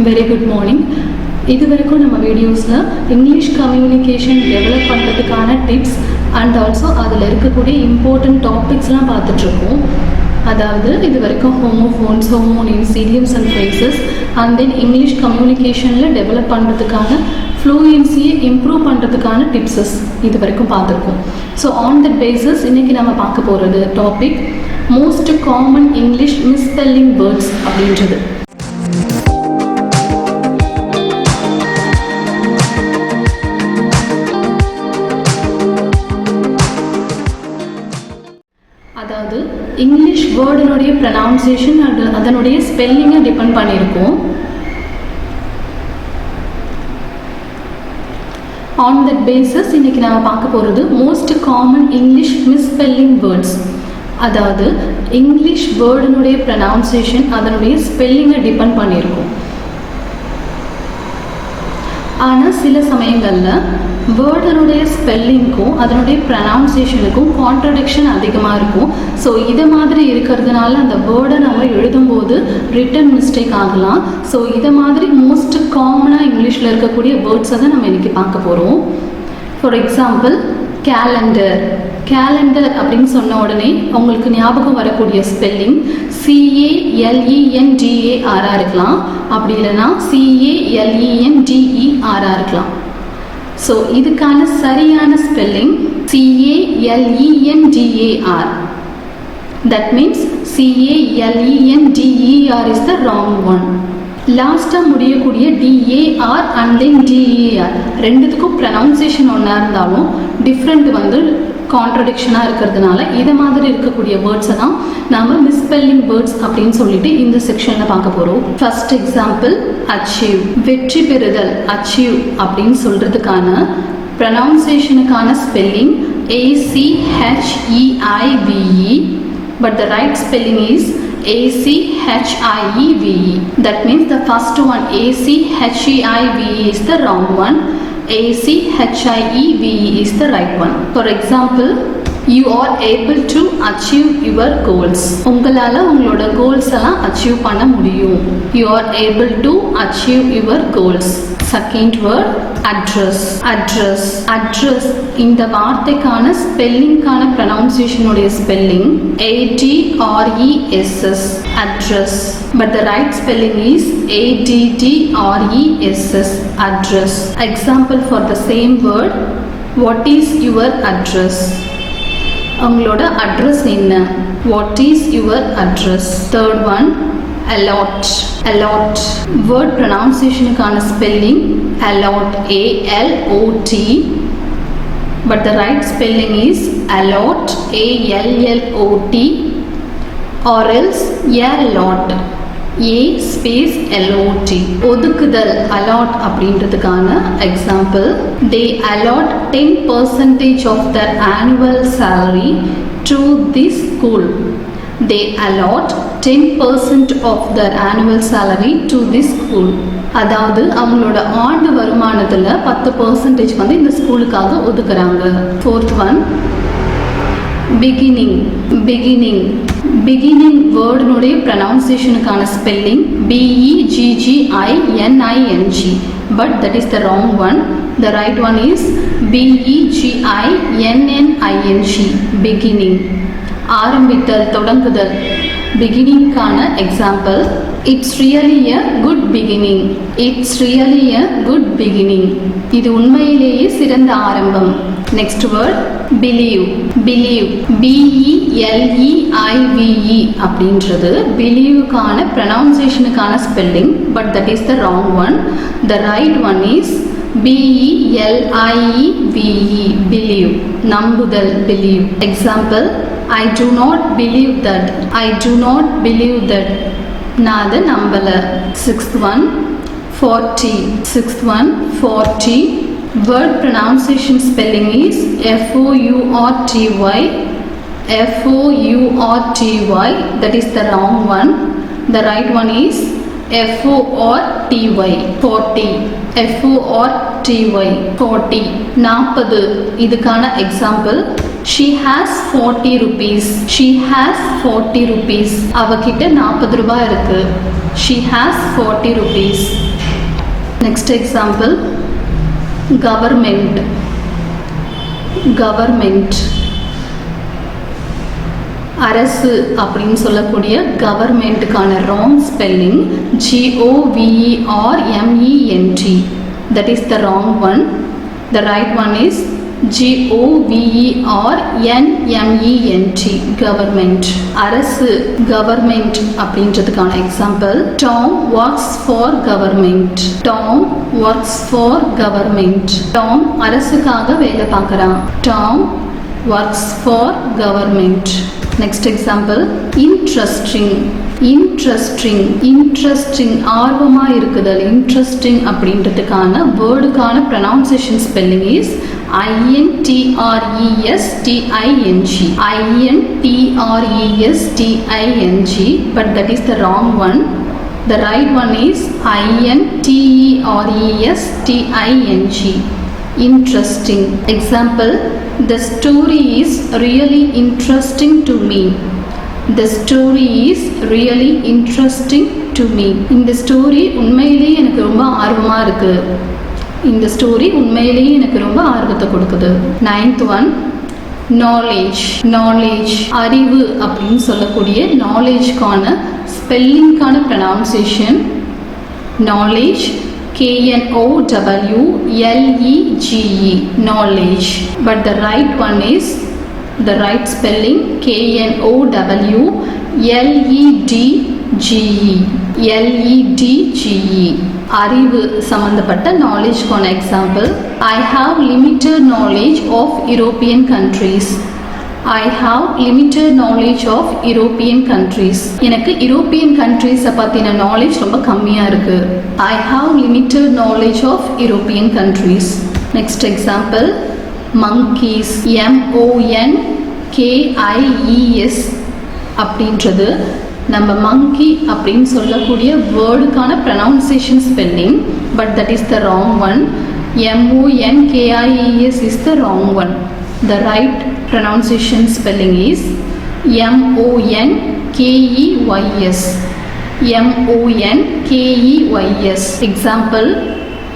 Very good morning. இது வரைக்கும் நம்ம வீடியோஸில் இங்கிலீஷ் கம்யூனிகேஷன் டெவலப் பண்ணுறதுக்கான டிப்ஸ் அண்ட் ஆல்சோ அதில் இருக்கக்கூடிய இம்பார்ட்டன்ட் டாபிக்ஸ்லாம் பார்த்துட்ருக்கோம். அதாவது இது வரைக்கும் homophones, homonyms, idioms and phrases and then English கம்யூனிகேஷனில் டெவலப் பண்ணுறதுக்கான ஃப்ளூயன்சியை இம்ப்ரூவ் பண்ணுறதுக்கான டிப்ஸஸ் இது வரைக்கும் பார்த்துருக்கோம். ஸோ ஆன் தட் பேசிஸ் இன்றைக்கி நம்ம பார்க்க போகிறது topic most common English misspelling words அப்படின்றது. அதாவது இங்கிலீஷ் வேர்டினுடைய ப்ரனவுன்சியேஷன் அதனுடைய ஸ்பெல்லிங்கை டிபெண்ட் பண்ணியிருக்கோம். ஆன் தட் பேசிஸ் இன்னைக்கு நம்ம பார்க்க போகிறது most common English misspelling words. அதாவது இங்கிலீஷ் வேர்டினுடைய ப்ரனவுன்சியேஷன் அதனுடைய ஸ்பெல்லிங்கை டிபெண்ட் பண்ணியிருக்கோம். ஆனால் சில சமயங்களில் வேர்டனுடைய ஸ்பெல்லிங்க்கும் அதனுடைய ப்ரனவுன்சியேஷனுக்கும் கான்ட்ரடிக்ஷன் அதிகமாக இருக்கும். ஸோ இதை மாதிரி இருக்கிறதுனால அந்த வேர்டை நம்ம எழுதும்போது ரிட்டன் மிஸ்டேக் ஆகலாம். ஸோ இதை மாதிரி மோஸ்ட் காமனாக இங்கிலீஷில் இருக்கக்கூடிய வேர்ட்ஸை தான் நம்ம இன்றைக்கி பார்க்க போகிறோம். For example calendar. கேலண்டர் அப்படின்னு சொன்ன உடனே உங்களுக்கு ஞாபகம் வரக்கூடிய ஸ்பெல்லிங் CALENDAR இருக்கலாம், அப்படி இல்லைன்னா CALENDER இருக்கலாம். ஸோ இதுக்கான சரியான spelling CALENDAR. That means CALENDER is the wrong one. லாஸ்ட்டாக முடியக்கூடிய DAR and then DER ரெண்டுத்துக்கும் ப்ரனவுன்சியேஷன் ஒன்றா இருந்தாலும் டிஃப்ரெண்ட் கான்ட்ரடிக்ஷனாக இருக்கிறதுனால இதை மாதிரி இருக்கக்கூடிய வேர்ட்ஸை தான் நாம் மிஸ்ஸ்பெல்லிங் வேர்ட்ஸ் அப்படின்னு சொல்லிட்டு இந்த செக்ஷனில் பார்க்க போகிறோம். First example achieve. வெற்றி பெறுதல், அச்சீவ் அப்படின்னு சொல்கிறதுக்கான ப்ரனவுன்சியேஷனுக்கான spelling ACHEIVE, but the right spelling is ACHIEVE. That means the first one ACHEIVE is the wrong one. ACHIEVE is the right one. For example, you are able to achieve your goals. உங்களால் உங்களோட goals எல்லாம் achieve பண்ண முடியும். You are able to achieve your goals. Second word address. Address. Address இந்த வார்த்தைக்கான ஸ்பெல்லிங்கான ப்ரனவுன்சியேஷனுடைய spelling ADRESS. Address. But the right spelling is ADDRESS. Address. Example for the same word, what is your address? உங்களோட address என்ன? What is your address? Third one allot. Allot. Word pronunciationக்கான spelling allot, ALOT, but the right spelling is allot, ALLOT, or else allot, A space LOT. ஒதுக்குதல், allot அப்படின்றதுக்கான example they allot 10% of their annual salary to this school. They allot 10% of their annual salary to this school. அதாவது அவங்களோட ஆண்டு வருமானத்தில் 10% இந்த ஸ்கூலுக்காக ஒதுக்குறாங்க. Fourth one beginning. Beginning. Beginning வேர்டினுடைய ப்ரனவுன்சியேஷனுக்கான spelling BEGGINING, but that is the wrong one. The right one is BEGINNING. Beginning. ஆரம்பித்தல், தொடங்குதல். பிகினிங்கான example it's really a good beginning. It's really a good beginning. இது உண்மையிலேயே சிறந்த ஆரம்பம். Next word believe. Believe BELEIVE அப்படின்றது பிலீவுக்கான ப்ரனவுன்சியேஷனுக்கான spelling, but that is the wrong one. The right one is BELIEVE. Believe, நம்புதல், believe. Example I do not believe that. I do not believe that. நான் அதை நம்பலை. Sixth one 40. Sixth one 40. Word pronunciation spelling is FOURTY. FOURTY. That is the wrong one. The right one is FORTY. 40. FORTY. 40. 40. இதுக்கான example She has 40 rupees. She has 40 rupees. அவகிட்ட 40 ரூபாய் இருக்கு. She has 40 rupees. Next example government. Government அரசு அப்படின்னு சொல்லக்கூடிய கவர்மெண்ட்டுக்கான wrong spelling GOVERMENT. that is the wrong one. The right one is GOVERNMENT. Government. அரசு government அப்படின்றதுக்கான example Tom works for government. Tom works for government. Tom அரசுக்காக வேலை பார்க்குறான். Tom works for government. Next example interesting. Interesting. Interesting ஆர்வமாக இருக்குதல். Interesting அப்படின்றதுக்கான வேர்டுக்கான pronunciation spelling is INTRESTING. INTRESTING, but that is the wrong one. The right one is INTERESTING. Interesting. Example, the story is really interesting to me. The story is really interesting to me. இந்த story உண்மையிலேயே எனக்கு ரொம்ப ஆர்வமாக இருக்குது. இந்த story உண்மையிலேயே எனக்கு ரொம்ப ஆர்வத்தை கொடுக்குது. 9th one, knowledge. நாலேஜ் அறிவு அப்படின்னு சொல்லக்கூடிய நாலேஜ்க்கான ஸ்பெல்லிங்கான pronunciation knowledge KNOWLEGE. knowledge, but the right one is the right spelling KNOWLEDGE. அறிவு சம்பந்தப்பட்ட நாலேஜ்க்கான example I have limited knowledge of European countries. I have limited knowledge of European countries. எனக்கு European கண்ட்ரீஸை பற்றின knowledge ரொம்ப கம்மியாக இருக்குது. I have limited knowledge of European countries. Next example monkeys. MONKEYS அப்படின்றது நம்ம monkey அப்படின்னு சொல்லக்கூடிய வேர்டுக்கான pronunciation spelling, but that is the wrong one. MONKEYS is the wrong one. The right pronunciation spelling is MONKEYS. MONKEYS. Example,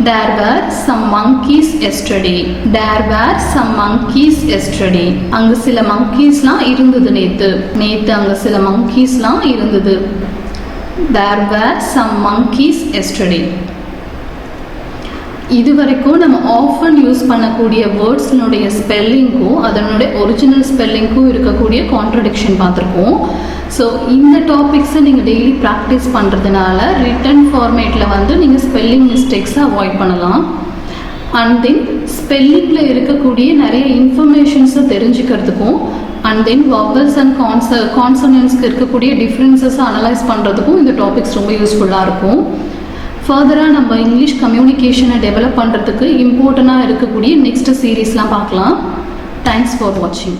there were some monkeys yesterday. There were some monkeys yesterday. அங்கு சில monkeysலாம் இருந்தது நேத்து. நேத்து அங்கு சில monkeysலாம் இருந்தது. There were some monkeys yesterday. இது வரைக்கும் நம்ம ஆஃபன் யூஸ் பண்ணக்கூடிய வேர்ட்ஸ்னுடைய ஸ்பெல்லிங்க்கும் அதனுடைய ஒரிஜினல் ஸ்பெல்லிங்க்கும் இருக்கக்கூடிய கான்ட்ரடிக்ஷன் பார்த்துருக்கோம். ஸோ இந்த டாபிக்ஸை நீங்கள் டெய்லி ப்ராக்டிஸ் பண்ணுறதுனால ரிட்டன் ஃபார்மேட்டில் வந்து நீங்கள் ஸ்பெல்லிங் மிஸ்டேக்ஸை அவாய்ட் பண்ணலாம். அண்ட் தென் ஸ்பெல்லிங்கில் இருக்கக்கூடிய நிறைய இன்ஃபர்மேஷன்ஸை தெரிஞ்சுக்கிறதுக்கும் அண்ட் தென் வவல்ஸ் அண்ட் கான்சனன்ஸ்க்கு இருக்கக்கூடிய டிஃப்ரென்சஸை அனலைஸ் பண்ணுறதுக்கும் இந்த டாபிக்ஸ் ரொம்ப யூஸ்ஃபுல்லாக இருக்கும். ஃபர்தராக நம்ம இங்கிலீஷ் கம்யூனிகேஷனை டெவலப் பண்ணுறதுக்கு இம்பார்ட்டண்ட்டாக இருக்கக்கூடிய நெக்ஸ்ட் சீரீஸ்லாம் பார்க்கலாம். தேங்க்ஸ் ஃபார் வாட்சிங்.